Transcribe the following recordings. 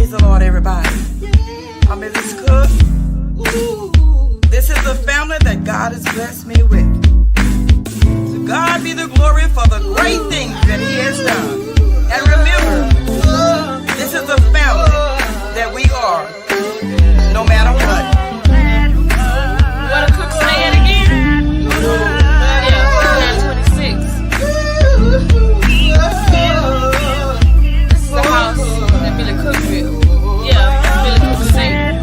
Praise the Lord, everybody. I'm Mrs. Cook. This is the family that God has blessed me with. To God be the glory for the great things that He has done. And remember, this is the family that we are, no matter what. What a Cook say it again? Yeah, 26. This is the house that Billy Cook built. Yeah, Billy Cook sang.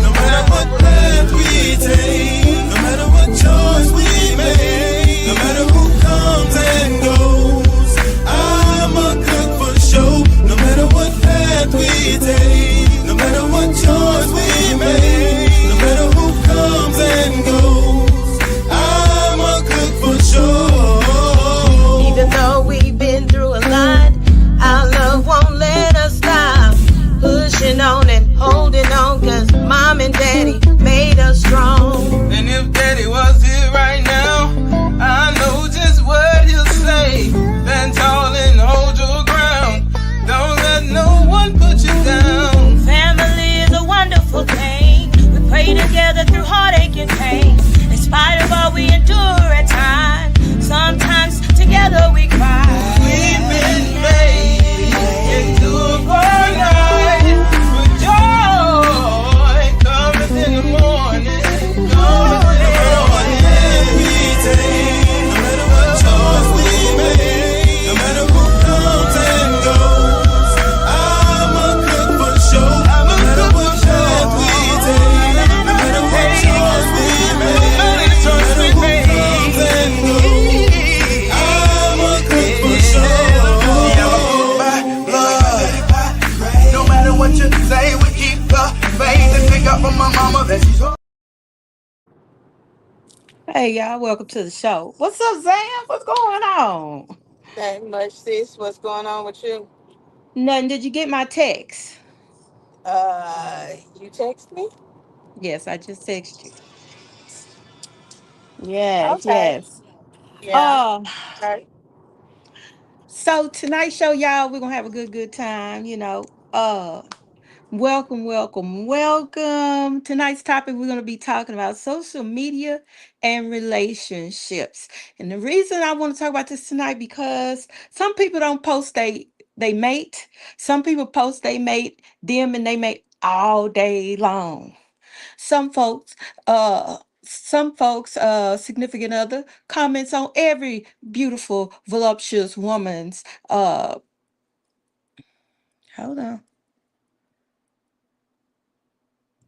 No matter what path we take, no matter what choice we make, no matter who comes and goes, I'm a cook for show. No matter what path we take, no matter what choice we make, no matter who comes and goes, I'm a cook for show. Even though we've been through a lot, our love won't let us stop. Pushing on and holding on, cause mom and daddy made us strong. And if daddy was here right now, I know just what he'll say. Stand tall and hold your ground. Don't let no one put you down. Family is a wonderful thing. We pray together through heartache and pain. In spite of all we endure at times, sometimes together we cry. We've been made into a paradise with joy coming in the morning. Coming in the morning. We take, no matter what choice we make, no matter who comes and goes, I'm a cook for show. No matter what path we take, no matter what choice we make, no matter who comes and goes, I'm a cook for show. No matter what you say, we keep the faith and pick up on my mama that she's home. Hey y'all, welcome to the show. What's up, Zam? What's going on? Not much, sis. What's going on with you? Nothing. Did you get my text? You text me? Yes, I just texted you. Yes, Okay. yes. Yeah. Uh, Okay. so tonight's show, y'all, we're gonna have a good time, welcome, welcome, welcome. Tonight's topic, we're going to be talking about social media and relationships. And the reason I want to talk about this tonight because some people don't post they mate. Some people post they mate, them and they mate all day long. Some folks, significant other comments on every beautiful, voluptuous woman's hold on.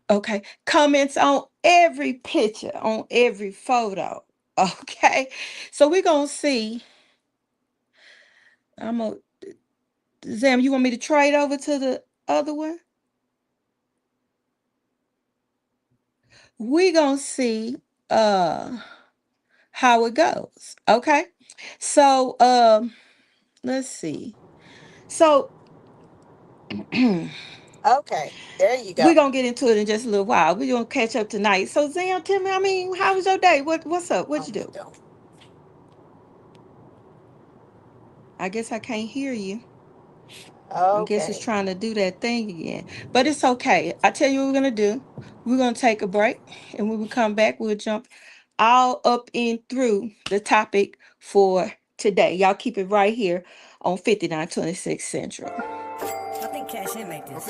Okay. Comments on every picture, on every photo. Okay. So we're going to see. I'm going to, Zam, you want me to trade over to the other one? We're going to see how it goes. Okay. So let's see. So we're Okay. There you go. going to get into it in just a little while. We're going to catch up tonight. So Zam, tell me, how was your day? What's up? What'd you do? I guess I can't hear you. I guess it's Okay. trying to do that thing again. But it's okay. I tell you what we're gonna do. We're gonna take a break, and when we come back, we'll jump all up in through the topic for today. Y'all keep it right here on 5926 Central. I think Cash In make this.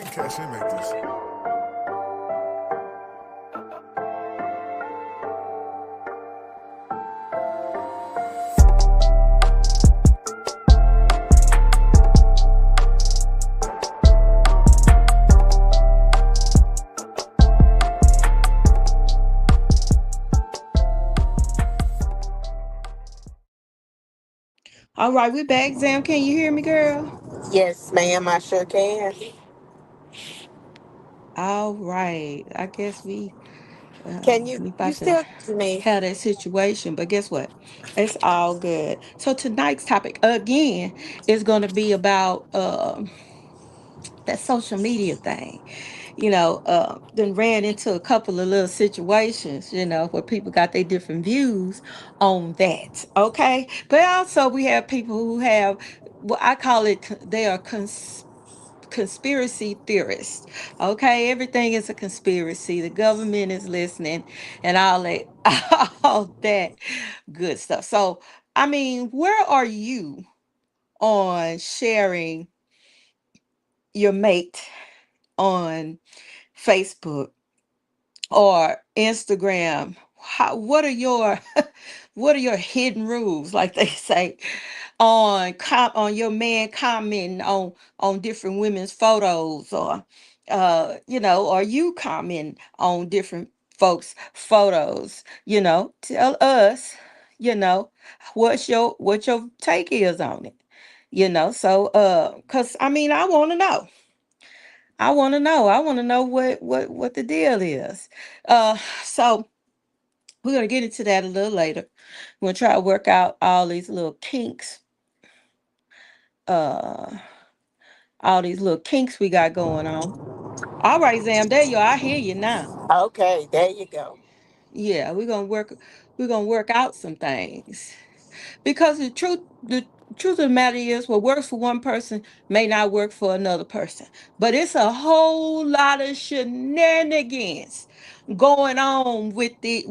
All right, we're back. Zam, can you hear me, girl? Yes, ma'am. I sure can. All right. I guess Can you? we You about to still to me? had that situation, but guess what? It's all good. So tonight's topic again is going to be about that social media thing. Then ran into a couple of little situations, where people got their different views on that. Okay. But also we have people who have well, I call it they are conspiracy theorists. Okay, everything is a conspiracy. The government is listening, and all that, all that good stuff. So, I mean, where are you on sharing your mate on Facebook or Instagram? What are your what are your hidden rules, like they say, on on your man commenting on different women's photos, or or you comment on different folks' photos? Tell us, you know, what your take is on it. So cuz I mean, I want to know what the deal is. So we're gonna get into that a little later. We're gonna try to work out uh all these little kinks we got going on. All right, Zam, there you are. I hear you now. Okay, there you go. Yeah, we're gonna work out some things. Because the truth of the matter is, what works for one person may not work for another person. But it's a whole lot of shenanigans going on with these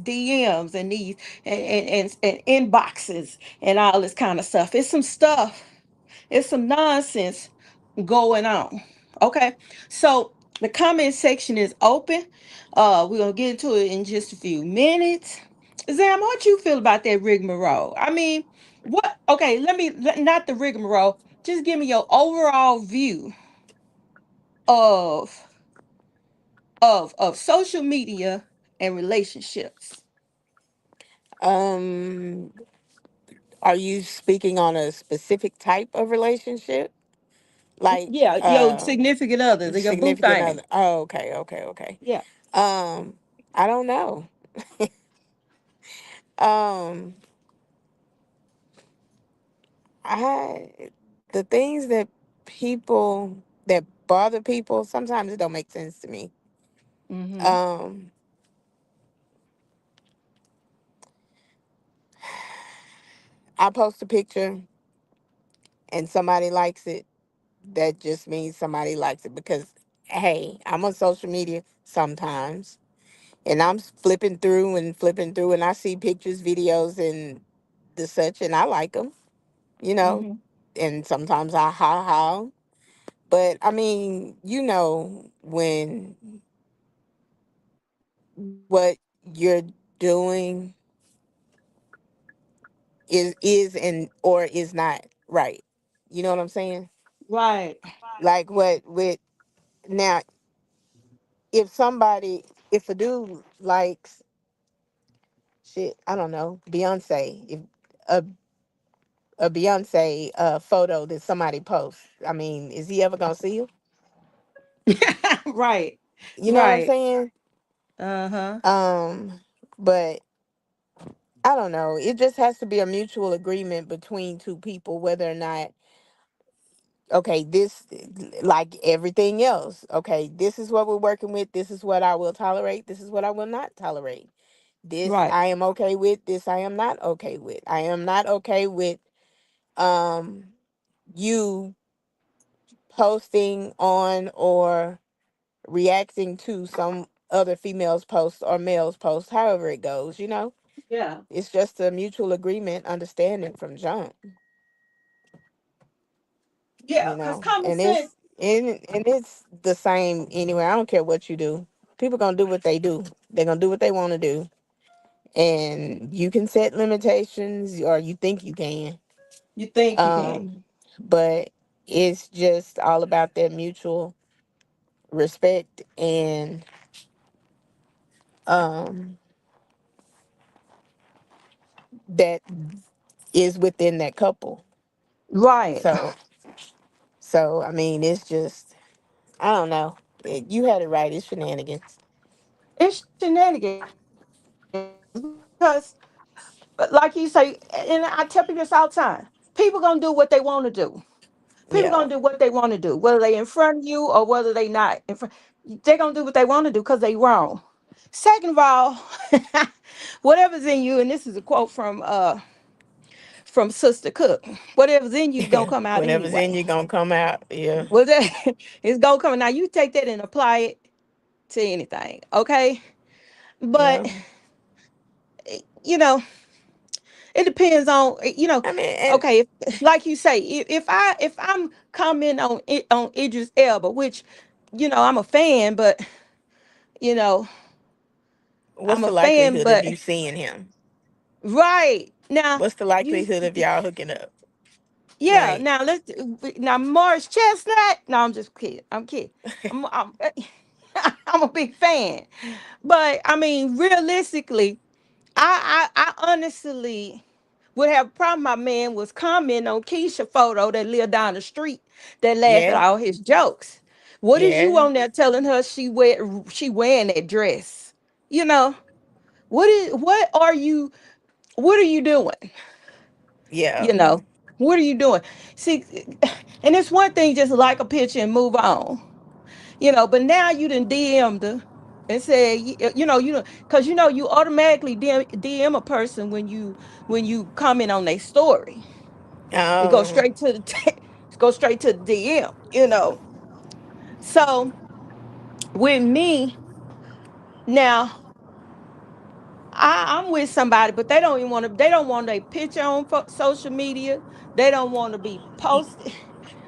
DMs and these and inboxes and all this kind of stuff. It's some nonsense going on. Okay. So the comment section is open. We're gonna get into it in just a few minutes. Zam, what you feel about that rigmarole? I mean, what okay, not the rigmarole, just give me your overall view of of social media and relationships. Um, are you speaking on a specific type of relationship? Like Yeah, your significant other, your boo significant thing. other. Oh, okay, okay, okay. Yeah. Um, I don't know. Um, I the things that people that bother people sometimes it don't make sense to me. Mm-hmm. Um, I post a picture and somebody likes it. That just means somebody likes it because hey, I'm on social media sometimes and I'm flipping through and I see pictures, videos, and the such, and I like them, you know. Mm-hmm. And sometimes I ha, but I mean, when what you're doing is and or is not right. You know what I'm saying? Right. Like what with now, if a dude likes shit, I don't know, Beyonce, if a a Beyonce photo that somebody posts, I mean, is he ever gonna see you? Right. You know what I'm Right. saying? Uh-huh. Um, but I don't know. It just has to be a mutual agreement between two people, whether or not, okay, this, like everything else, okay, this is what we're working with. This is what I will tolerate. This is what I will not tolerate. This Right. I am okay with. This I am not okay with. I am not okay with um you posting on or reacting to some other female's post or male's post, however it goes, Yeah. it's just a mutual agreement, understanding from jump, Yeah, because common and sense. it's the same anywhere. I don't care what you do. People gonna do what they do. They're gonna do what they want to do, and you can set limitations, or you think you can. You think you can. Um, but it's just all about that mutual respect and um that is within that couple. Right. So I mean, it's just I don't know. You had it right. It's shenanigans. It's shenanigans because, like you say, and I tell people this all the time, people gonna do what they want to do. People gonna do what they want to do, Yeah. whether they in front of you or whether they not in front. They're gonna do what they want to do because they wrong. Second of all, whatever's in you, and this is a quote from from Sister Cook. Whatever's in you gonna come out Whatever's in anyway. you gonna come out. Yeah. Well, that it's gonna come. Now you take that and apply it to anything, okay? But Yeah. you know, it depends on I mean, and okay, like you say, if I'm commenting on it on Idris Elba, which I'm a fan, but you know what's I'm a the fan, likelihood of but you seeing him? right now What's the you likelihood of y'all hooking up? yeah, Like, now Morris Chestnut. No, I'm just kidding. I'm kidding. I'm I'm a big fan, but I mean, realistically, I honestly would have a problem. My man was commenting on Keisha photo that lived down the street that laughed at yeah, all his jokes. What is you yeah, on there telling her she wearing that dress? You know what are you doing? yeah, You know what are you doing? See, and it's one thing just to like a picture and move on. But now you done DM'd her and said, because you automatically DM a person when you comment on their story. It goes um, straight to the go straight to the DM. So with me now, I'm with somebody, but they don't even want to. They don't want a picture on social media. They don't want to be posted,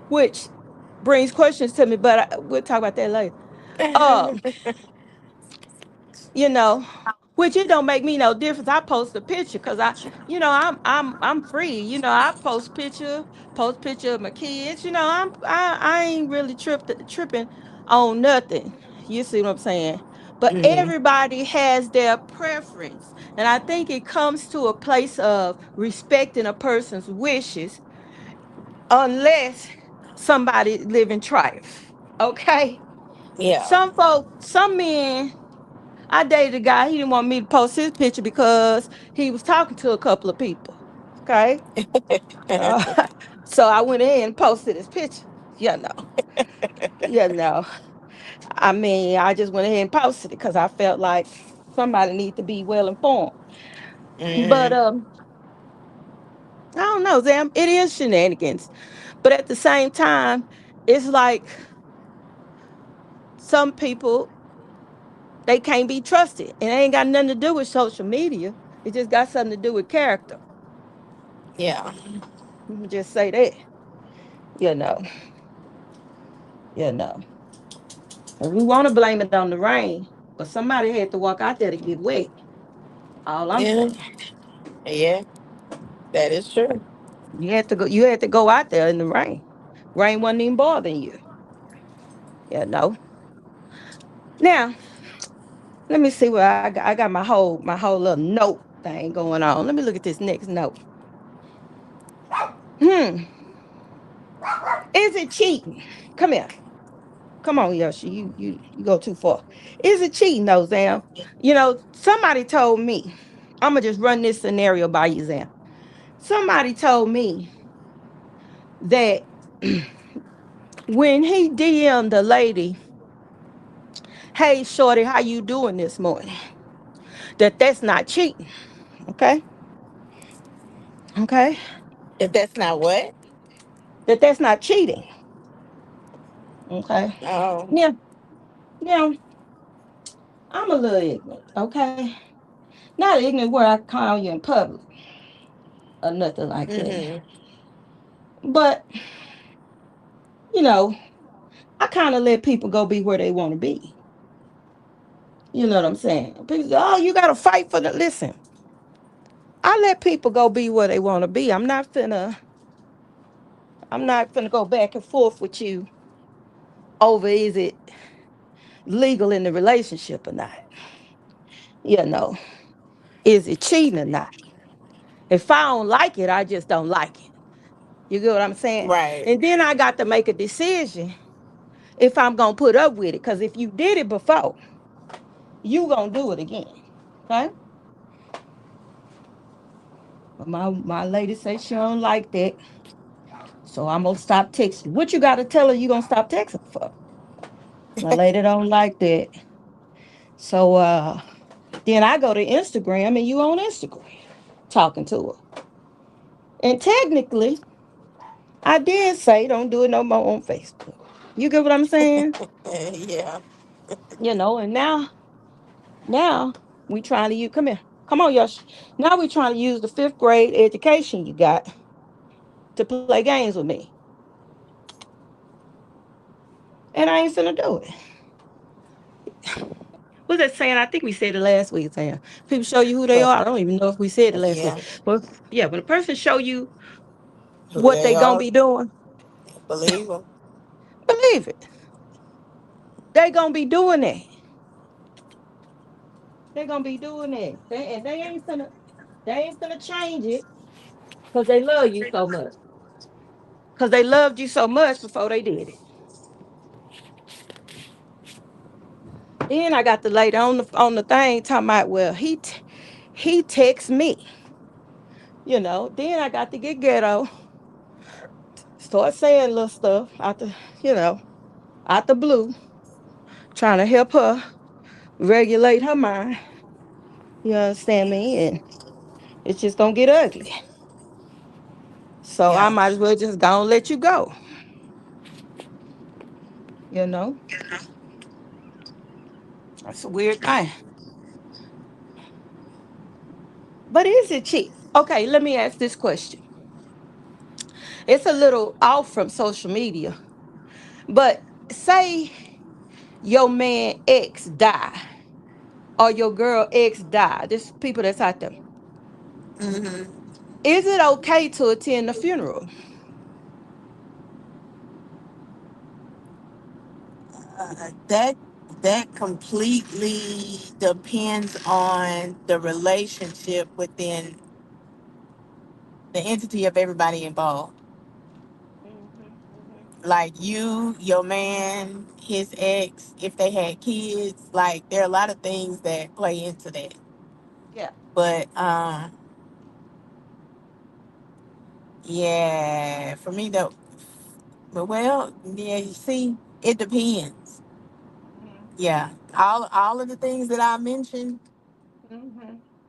which brings questions to me. But we'll talk about that later. Um, you know, which it don't make me no difference. I post a picture because I'm free. I post picture of my kids. I ain't really tripping on nothing. You see what I'm saying? But mhm, everybody has their preference, and I think it comes to a place of respecting a person's wishes, unless somebody live in triumph. Okay, yeah, some men. I dated a guy. He didn't want me to post his picture because he was talking to a couple of people. Okay. Uh, so I went in and posted his picture. Yeah, no. Yeah, no. I mean, I just went ahead and posted it because I felt like somebody needs to be well informed. But mhm, I don't know, Zam. It is shenanigans. But at the same time, it's like some people they can't be trusted. And it ain't got nothing to do with social media. It just got something to do with character. yeah, Let me just say that. You know. You know. And we want to blame it on the rain, but somebody had to walk out there to get wet. All I'm yeah, saying. yeah. That is true. You had to go out there in the rain. Rain wasn't even bothering you. Now, let me see what I got. I got my whole little note thing going on. Let me look at this next note. Hmm. Is it cheating? Come here. Come on, Yoshi. You go too far. Is it cheating though, Zam? Somebody told me. I'm gonna just run this scenario by you, Zam. Somebody told me that when he DM'd the lady, "Hey, shorty, how you doing this morning?" That's not cheating. Okay, okay. If that's not what, That's not cheating. Okay. oh, Yeah. Now I'm a little ignorant. Okay. Not ignorant where I call you in public or nothing like that. mhm, But you know, I kind of let people go be where they want to be. You know what I'm saying? People say, "Oh, you got to fight for the." Listen, I let people go be where they want to be. I'm not finna go back and forth with you over is it legal in the relationship or not. You know, is it cheating or not? If I don't like it, I just don't like it. You get what I'm saying? right, And then I got to make a decision if I'm gonna put up with it. Because if you did it before, you gonna do it again. Okay? But my lady says she don't like that. So I'm gonna stop texting. What you gotta tell her you gonna stop texting for? My lady don't like that. So then I go to Instagram and you on Instagram talking to her. And technically, I did say don't do it no more on Facebook. You get what I'm saying? Yeah. And now we trying to use. Come here, come on, Yosh. Now we trying to use the fifth grade education you got to play games with me, and I ain't finna do it. What's that saying? I think we said it last week. Saying people show you who they But are. I don't even know if we said it last yeah, week. But yeah, when a person show you who what they they gonna are, be doing, believe them. believe it. They gonna be doing that. They gonna be doing that. They ain't finna change it because they love you so much. Because they loved you so much before they did it. Then I got the lady on the thing talking about, well, he texts me. Then I got to get ghetto, start saying little stuff you know, out the blue, trying to help her regulate her mind. You understand me? And it's just gonna get ugly. So I Yeah, might as well just go and let you go. You know, that's a weird thing. But is it cheap? Okay, let me ask this question. It's a little off from social media, but say your man ex die or your girl ex die. This people that's out there. Is it okay to attend the funeral? that that completely depends on the relationship within the entity of everybody involved. Hmm. Like you, your man, his ex, if they had kids, like there are a lot of things that play into that. Yeah, But yeah, for me though, but well, yeah, you see, it depends. hmm, Yeah, all of the things that I mentioned hmm,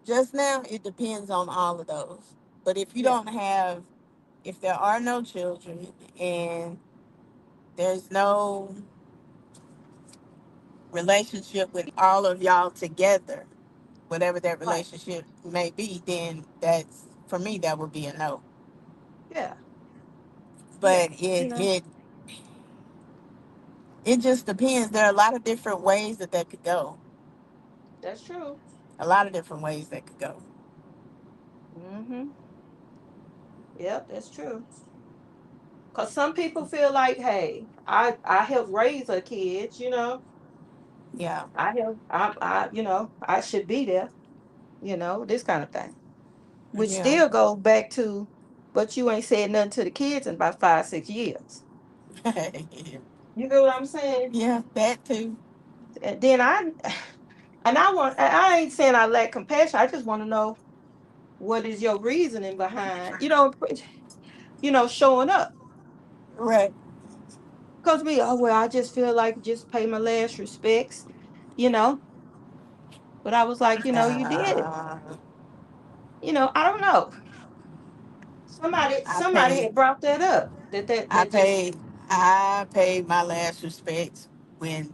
just now, it depends on all of those. But if you yeah, don't have, if there are no children and there's no relationship with all of y'all together, whatever that right, relationship may be, then that's for me that would be a no. yeah, yeah. But it just depends. There are a lot of different ways that could go. That's true. A lot of different ways that could go. Hmm. Yep, that's true. Cause some people feel like, hey, I helped raise her kids. Yeah, I should be there. This kind of thing. Which yeah, still goes back to, but you ain't said nothing to the kids in about 5, 6 years. You get what I'm saying? yeah. That too. And then I ain't saying I lack compassion. I just want to know what is your reasoning behind, showing up. Right. Cause oh well, I just feel like just pay my last respects, you know. But I was like, you did it. Uh, I don't know. Somebody I somebody paid. had brought that up. That I just paid. I paid my last respects when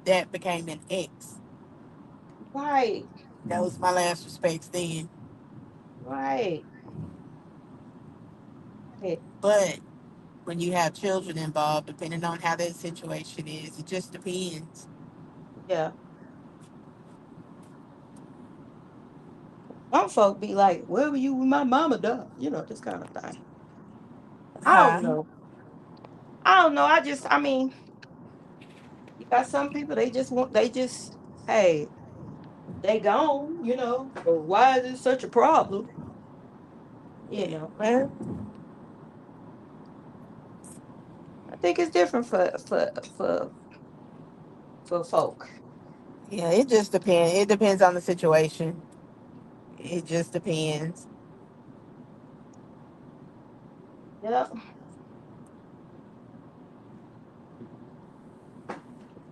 that became an ex. right, That was my last respects then. right, right. But when you have children involved, depending on how that situation is, it just depends. Yeah. Some folk be like, where were you when my mama died? This kind of thing. I don't Huh? know. I don't know. I mean, you got some people hey, they gone, Or why is it such a problem? You Yeah. know. Well, I think it's different for folk. yeah. It just depends. It depends on the situation. It just depends. Yeah.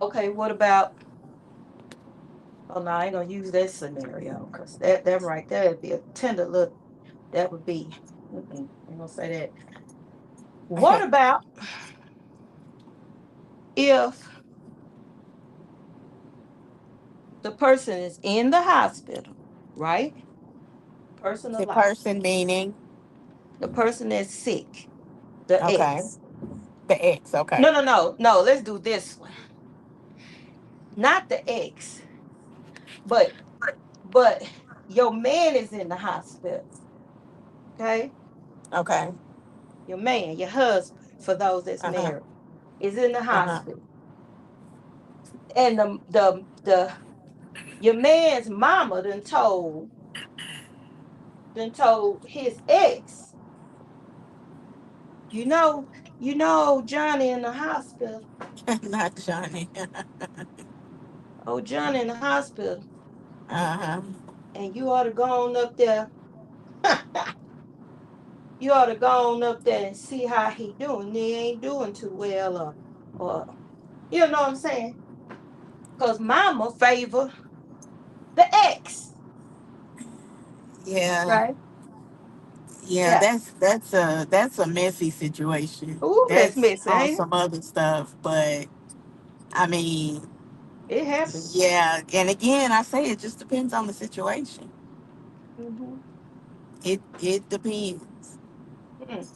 Okay, what about oh no, I ain't gonna use that scenario because that right there would be a tender look. That would be. I'm gonna say that. What Okay. about if the person is in the hospital, right? Person The alive. person meaning, The person that's sick. The okay, ex. the ex, okay, No, no, no, no. Let's do this one. Not the ex, but but your man is in the hospital. Okay, okay, your man, your husband, for those that's uh-huh, married, is in the uh-huh. hospital, and the your man's mama done told his ex, you know, Johnny in the hospital. Not Johnny. Oh, Johnny in the hospital, Uh-huh. and you ought to go on up there. You ought to go on up there and see how he doing. He ain't doing too well, or you know what I'm saying? Cause mama favor the ex, Yeah, right? yeah, Yeah. that's a messy situation. Ooh, that's That's messy, on ain't some other stuff, but I mean, it? It happens. yeah, and again, I say it just depends on the situation. Hmm. It depends. Mm.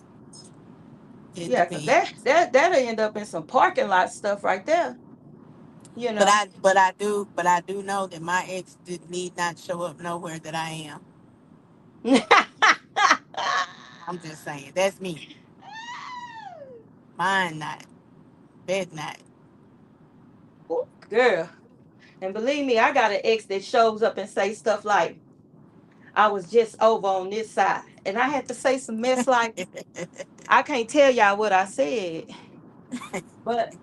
It Yeah, cause that depends. that that'll end up in some parking lot stuff right there. You But know. I do know that my ex did need not show up nowhere that I am. I'm just saying. That's me. Mine not. Bet not. Ooh, girl, and believe me, I got an ex that shows up and say stuff like, "I was just over on this side," and I had to say some mess like, "I can't tell y'all what I said," but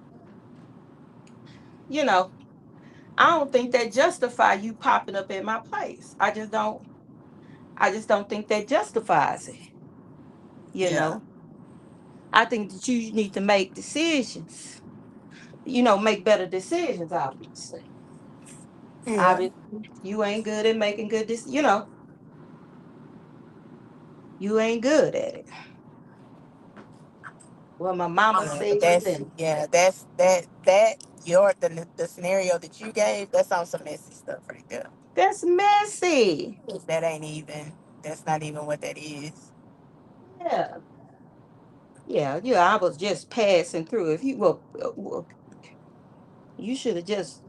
you know, I don't think that justify you popping up at my place. I just don't. I just don't think that justifies it. You Yeah. know, I think that you need to make decisions. Make better decisions. Obviously, Yeah. obviously, you ain't good at making good decisions. You ain't good at it. Well, my mama Yeah, but said, that's and yeah, that your the scenario that you gave, that's on some messy stuff right there. that's messy. That ain't even that's not even what that is. Yeah, yeah. I was just passing through. If you well, you should have just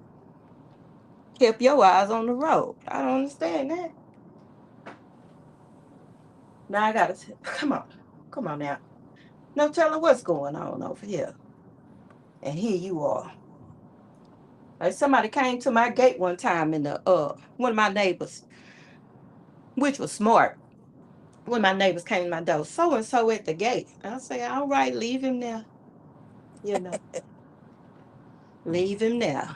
kept your eyes on the road. I don't understand that. Now I gotta come on now. No telling what's going on over here. And here you are. Like somebody came to my gate one time in the one of my neighbors, which was smart. One of my neighbors came to my door, so and so at the gate. I say, all right, leave him there. You know, leave him there.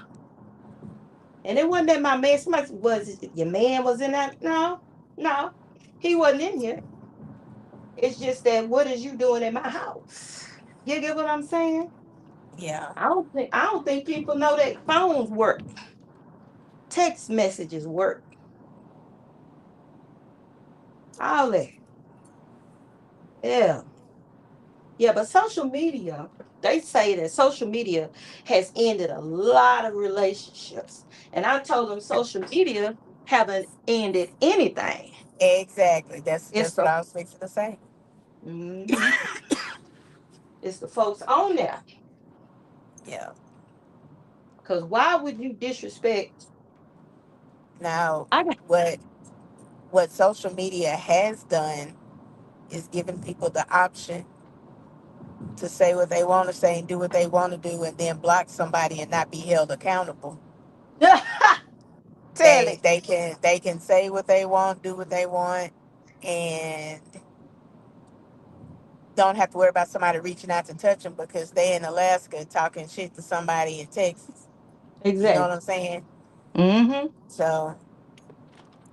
And it wasn't that my man, somebody was your man was in that. No, no, he wasn't in here. It's just that what is you doing in my house? You get what I'm saying? Yeah. I don't think people know that phones work. Text messages work. All that. Yeah. Yeah, but social media, they say that social media has ended a lot of relationships. And I told them social media haven't ended anything. Exactly. That's It's just what the I was fixing to say. Mhm. It's the folks on there. Yeah. Because why would you disrespect? Now, I got what what social media has done is given people the option to say what they want to say and do what they want to do, and then block somebody and not be held accountable. tell it. They can say what they want, do what they want, and don't have to worry about somebody reaching out to touch them because they in Alaska talking shit to somebody in Texas. You know what Exactly. I'm saying? Mm-hmm. So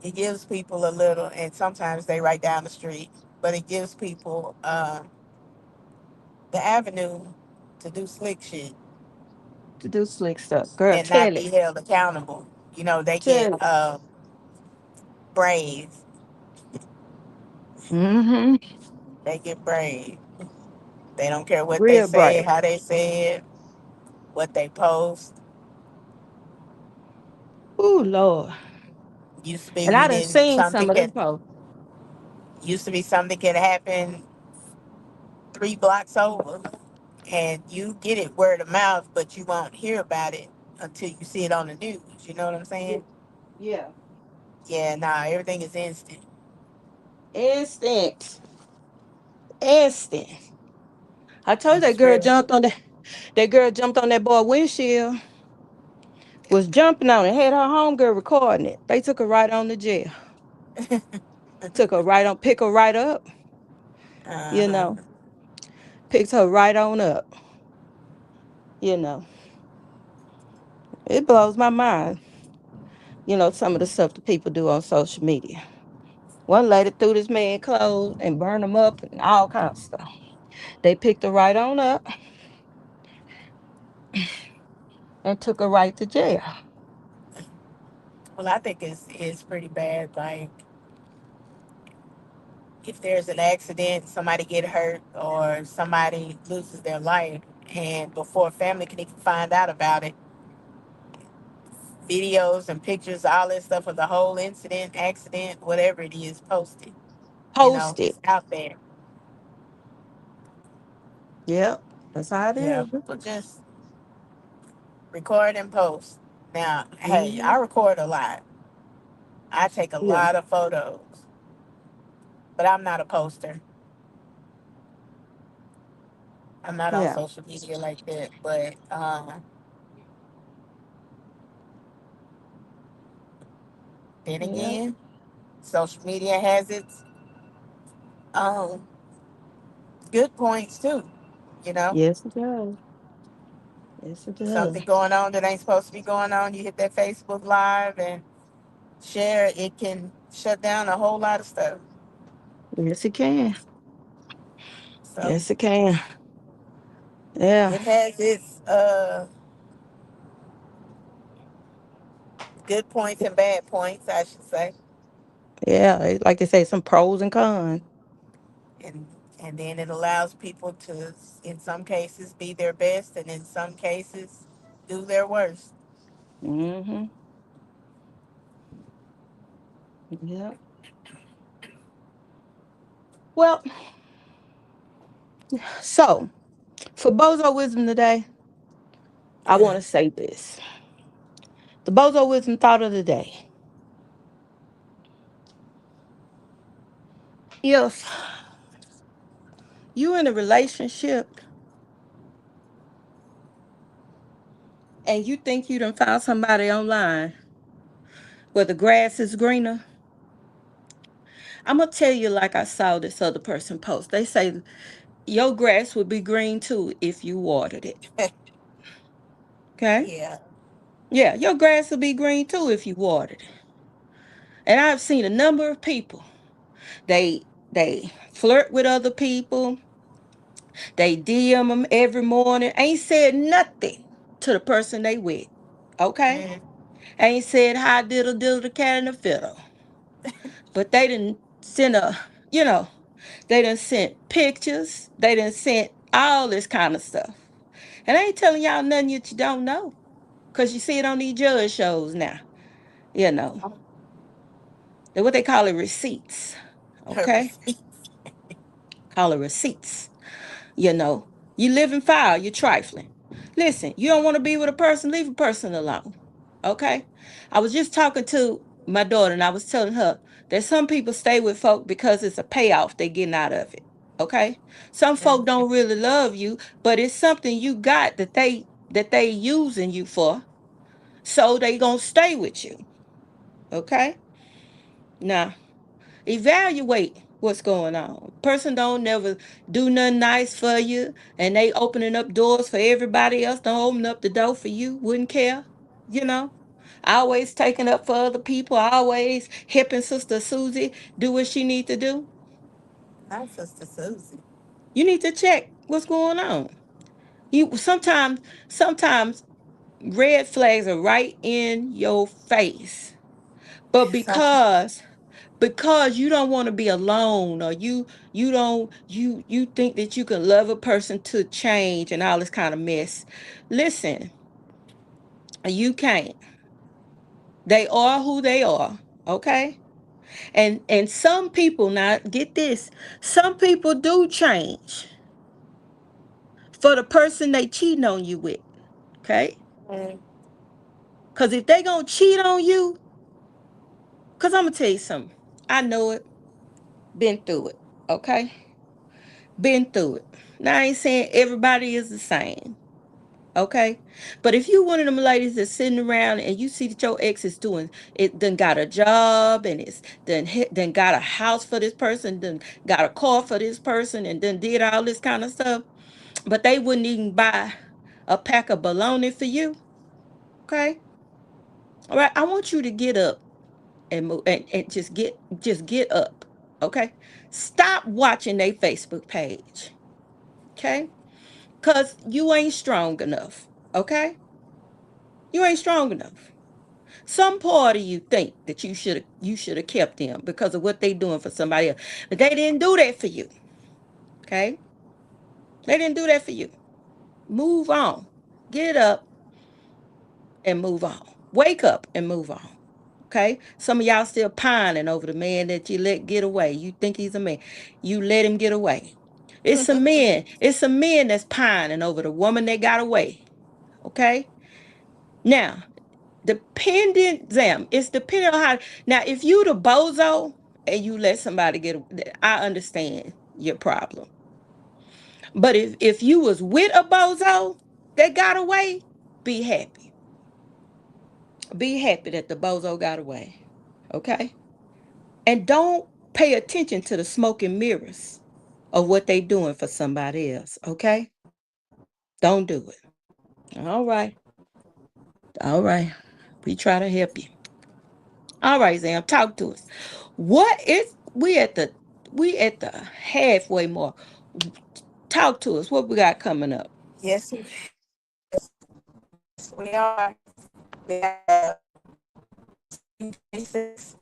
it gives people a little, and sometimes they right down the street, but it gives people the avenue to do slick shit To do slick stuff. Girl, and not tell be it. held accountable. They get Tell it. brave. Mm-hmm. They get brave. They don't care what they Real say, brave. how they say it, what they post. Oh Lord. Used to be And you I done didn't seen something some of them could folks. used to be something could happen 3 blocks over, and you get it word of mouth, but you won't hear about it until you see it on the news. You know what I'm saying? Yeah. Yeah, nah, everything is instant. Instant. Instant. I told you It's real. that girl jumped on that boy windshield, was jumping on it, had her homegirl recording it. They took her right on to jail. Took her right on, pick her right up, you Uh-huh. know, picked her right on up, you know. It blows my mind, some of the stuff that people do on social media. One lady threw this man clothes and burned them up and all kinds of stuff. They picked her right on up and took her right to jail. Well, I think it's pretty bad. Like if there's an accident, somebody get hurt, or somebody loses their life, and before family can even find out about it, videos and pictures, all that stuff of the whole incident, accident, whatever it is, posted. Posted. It's out there. Yep, that's how it Yeah, is. people just record and post. Now, hey, Mm-hmm. I record a lot. I take a Yeah, lot of photos, but I'm not a poster. I'm not on yeah, social media like that. But then yeah. again, social media has its um, good points too. You know, Yes, it does. Yes, it does. something going on that ain't supposed to be going on. You hit that Facebook Live and share, it can shut down a whole lot of stuff. Yes, it can. So Yes, it can. Yeah, it has its good points and bad points, I should say. yeah. Like they say, some pros and cons. And and then it allows people to, in some cases, be their best, and in some cases, do their worst. Mm-hmm. Yeah. Well, so for Bozo Wisdom today, I want Uh, to say this. The Bozo Wisdom thought of the day. If you in a relationship and you think you done found somebody online where the grass is greener, I'm gonna tell you like I saw this other person post. They say your grass would be green too if you watered it. Okay? yeah. Yeah, your grass will be green too if you watered it. And I've seen a number of people. They flirt with other people. They DM them every morning. Ain't said nothing to the person they with. Okay? Mm, Ain't said hi diddle diddle the cat and the fiddle. But they didn't send you know, they done sent pictures. They done sent all this kind of stuff. And I ain't telling y'all nothing that you don't know. Cause you see it on these judge shows now. You know. They what they call it receipts. her Okay? receipts. Call it receipts. You know. You live in file, you're trifling. Listen, you don't want to be with a person, leave a person alone. Okay? I was just talking to my daughter and I was telling her that some people stay with folk because it's a payoff they getting out of it. Okay? Some folk Mm, don't really love you, but it's something you got that they using you for. So they gonna stay with you. Okay? Now, evaluate what's going on. Person don't never do nothing nice for you, and they opening up doors for everybody else. Don't open up the door for you. Wouldn't care, you know. Always taking up for other people. Always helping Sister Susie do what she need to do. not Sister Susie. You need to check what's going on. You sometimes red flags are right in your face, but Some, because you don't want to be alone, or you don't you think that you can love a person to change and all this kind of mess. Listen, you can't. They are who they are, okay? And some people, now get this, some people do change for the person they cheating on you with, okay? Mm. Because if they gonna cheat on you, because I'm gonna tell you something, I know it, been through it, okay? Been through it. Now I ain't saying everybody is the same, okay? But if you one of them ladies that's sitting around and you see that your ex is doing it, done got a job, and it's done got a house for this person, done got a car for this person, and then did all this kind of stuff, but they wouldn't even buy a pack of bologna for you, okay? All right, I want you to get up and move, and just get up, okay? Stop watching their Facebook page, okay? Cause you ain't strong enough, okay? You ain't strong enough. Some part of you think that you should have kept them because of what they doing for somebody else. But they didn't do that for you. Okay? They didn't do that for you. Move on. Get up and move on. Wake up and move on. Okay? Some of y'all still pining over the man that you let get away. You think he's a man. You let him get away. It's some men. It's some men that's pining over the woman that got away. Okay? Now, dependent them. It's depending on how. Now, if you the bozo and you let somebody get, I understand your problem. But if you was with a bozo that got away, be happy. Be happy that the bozo got away. Okay, and don't pay attention to the smoke and mirrors of what they doing for somebody else. Okay, don't do it. All right, all right. We try to help you. All right, Zam, talk to us. What is we at the halfway mark. Talk to us. What we got coming up? Yes, we are. We have 26.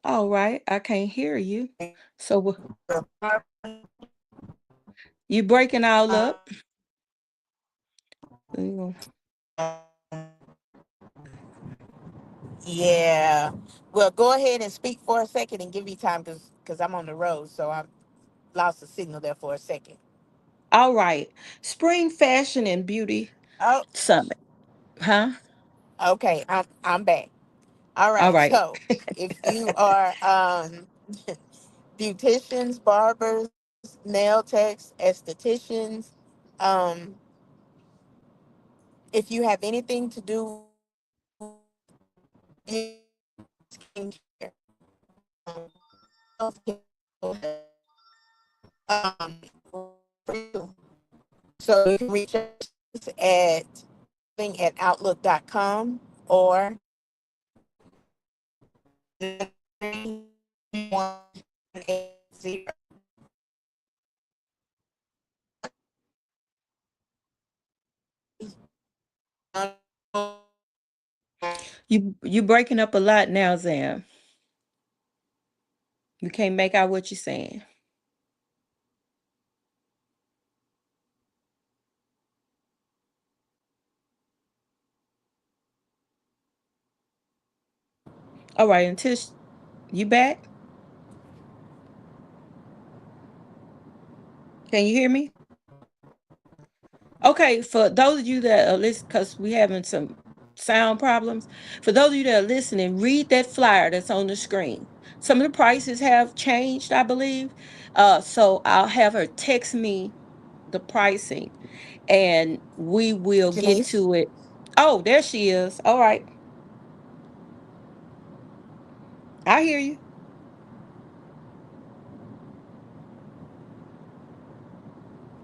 All right, I can't hear you. So you breaking all up. Mm. Yeah. Well, go ahead and speak for a second and give me time because I'm on the road, so I lost the signal there for a second. All right. Spring Fashion and Beauty Oh, Summit. Huh? okay. I'm back. All All right. right. So if you are beauticians, barbers, nail techs, estheticians, um, if you have anything to do with skincare, um, um, so you can reach us at outlook.com or 180. You breaking up a lot now, Zam. You can't make out what you're saying. All right, until you back. Can you hear me? Okay, for those of you that are listening, because we having some sound problems, for those of you that are listening, read that flyer that's on the screen. Some of the prices have changed, I believe. So I'll have her text me the pricing and we will get Janice? to it. Oh, there she is. All right. I hear you.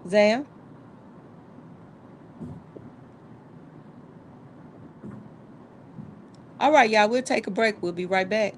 Zam. All right, y'all. We'll take a break. We'll be right back.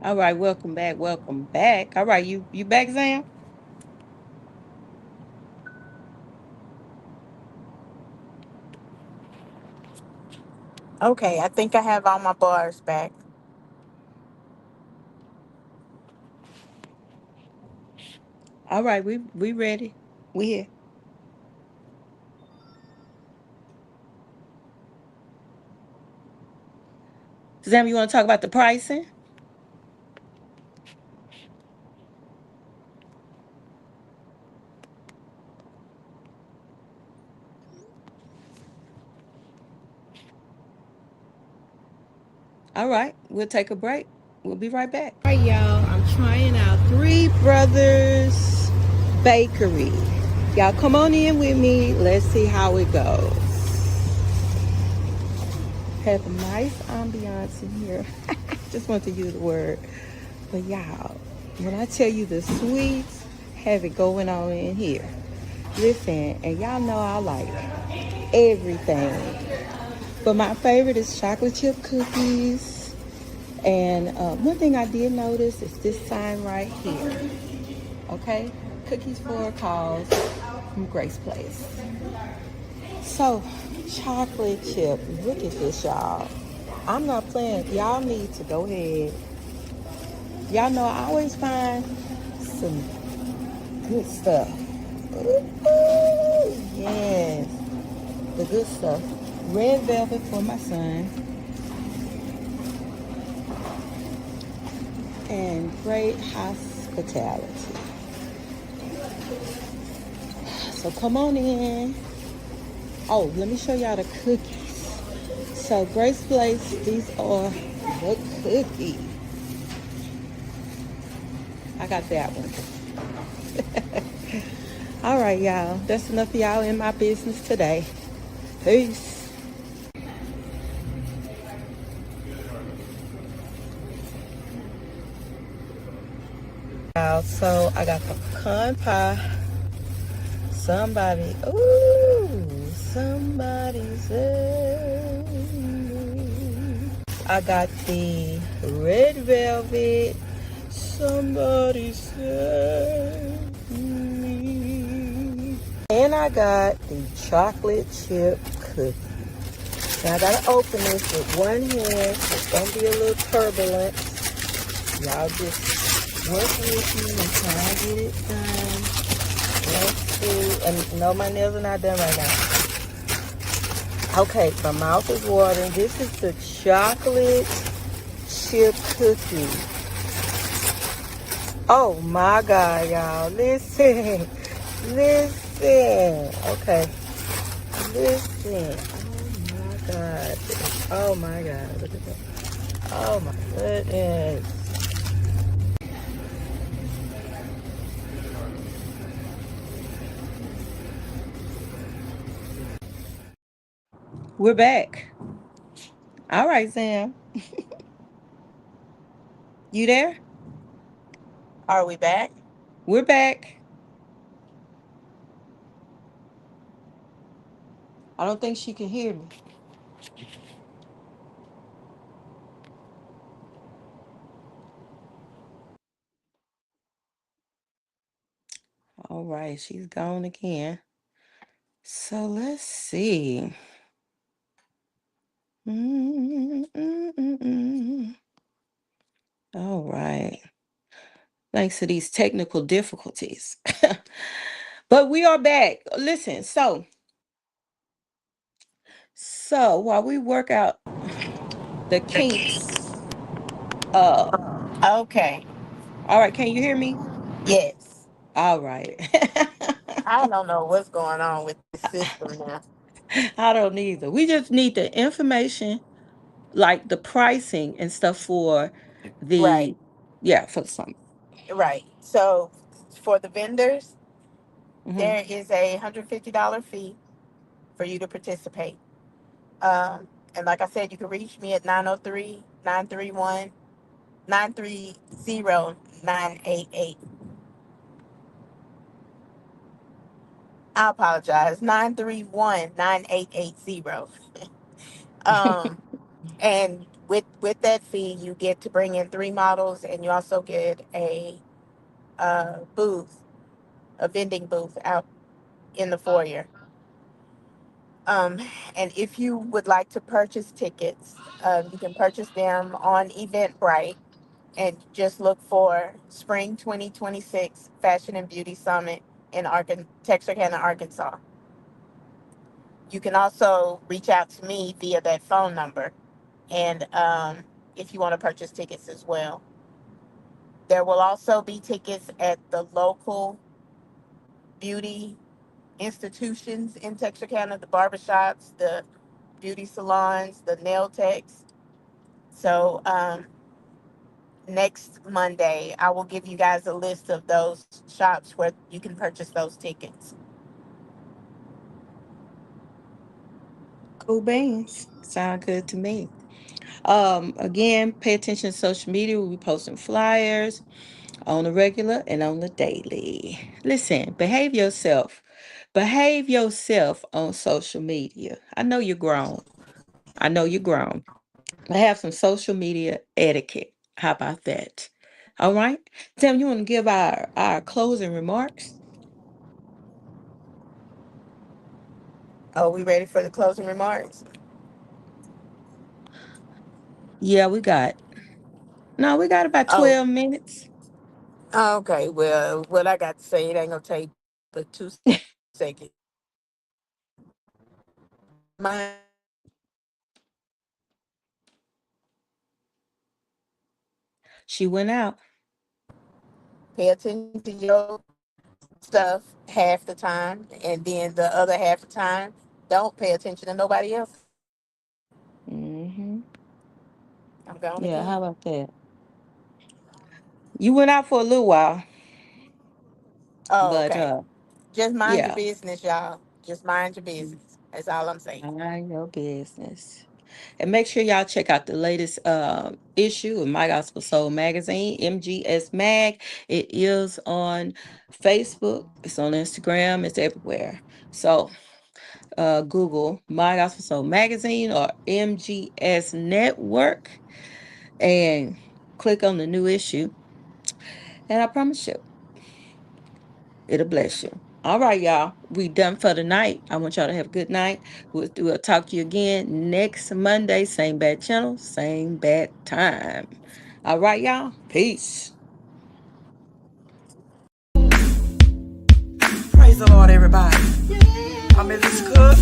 All right, welcome back. Welcome back. All right, you back, Zam? Okay, I think I have all my bars back. All right, we ready. We here. Zam, you want to talk about the pricing? All right, we'll take a break. We'll be right back. All right, y'all. I'm trying out Three Brothers Bakery. Y'all come on in with me. Let's see how it goes. Have a nice ambiance in here. Just want to use the word. But y'all, when I tell you the sweets, have it going on in here. Listen, and y'all know I like everything. But my favorite is chocolate chip cookies. And one thing I did notice is this sign right here. Okay? Cookies for a cause from Grace Place. So, chocolate chip. Look at this, y'all. I'm not playing. Y'all need to go ahead. Y'all know I always find some good stuff. Ooh, yes. The good stuff. Red velvet for my son. And great hospitality. So come on in. Oh, let me show y'all the cookies. So Grace Place, these are the cookies. I got that one. All right, y'all. That's enough of y'all in my business today. Peace. So I got the pecan pie. Somebody said. I got the red velvet. Somebody said me. And I got the chocolate chip cookie. Now I gotta open this with one hand. It's gonna be a little turbulent. Y'all just work with me and try to get it done. Let's see. And no, my nails are not done right now. Okay, my mouth is watering. This is the chocolate chip cookie. Oh my God, y'all. Listen. Listen. Okay. Listen. Oh my God. Oh my God. Look at that. Oh my goodness. We're back. All right, Sam. You there? Are we back? We're back. I don't think she can hear me. All right, she's gone again. So let's see. All right. Thanks to these technical difficulties. But we are back. Listen, so while we work out the kinks, uh, Okay. all right, can you hear me? Yes. All right. I don't know what's going on with this system now. I don't either. We just need the information, like the pricing and stuff for Right. the, yeah, for the summer. Right. So for the vendors, Hmm. there is a $150 fee for you to participate. And like I said, you can reach me at 903-931-930-988. I apologize. 931-9880. And With that fee, you get to bring in 3 models, and you also get a booth, a vending booth out in the foyer. Um, and if you would like to purchase tickets, you can purchase them on Eventbrite and just look for Spring 2026 Fashion and Beauty Summit in Texarkana, Arkansas. You can also reach out to me via that phone number, and if you want to purchase tickets as well. There will also be tickets at the local beauty institutions in Texarkana, the barbershops, the beauty salons, the nail techs. So next Monday, I will give you guys a list of those shops where you can purchase those tickets. Cool beans. Sound good to me. Again, pay attention to social media. We'll be posting flyers on the regular and on the daily. Listen, behave yourself. Behave yourself on social media. I know you're grown. I know you're grown. I have some social media etiquette. How about that? All right. Tim, you want to give our closing remarks? Are we ready for the closing remarks? Yeah, we got. No, we got about Oh, 12 minutes. okay. Well, what I got to say, it ain't gonna take but 2 seconds. Mind, She went out. pay attention to your stuff half the time, and then the other half the time, don't pay attention to nobody else. Hmm. I'm gone Yeah, how again. about that? You went out for a little while, Oh, but okay. Just mind your yeah, business, y'all. Just mind your business. That's all I'm saying. mind your business. And make sure y'all check out the latest issue of My Gospel Soul magazine, MGS Mag. It is on Facebook, it's on Instagram, it's everywhere. So Google My Gospel Soul magazine or MGS Network and click on the new issue. And I promise you, it'll bless you. All right, y'all. We done for the night. I want y'all to have a good night. We'll talk to you again next Monday. Same bad channel, same bad time. All right, y'all. Peace. Praise the Lord, everybody. I'm Mrs. Cook.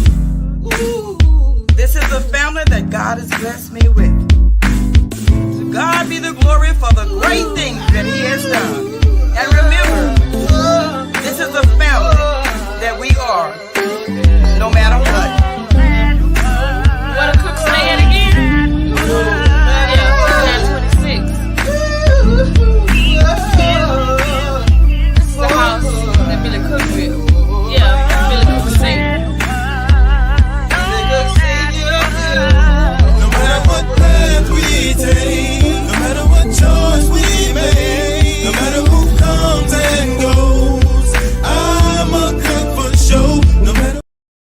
This is the family that God has blessed me with. To God be the glory for the great things that He has done. And remember,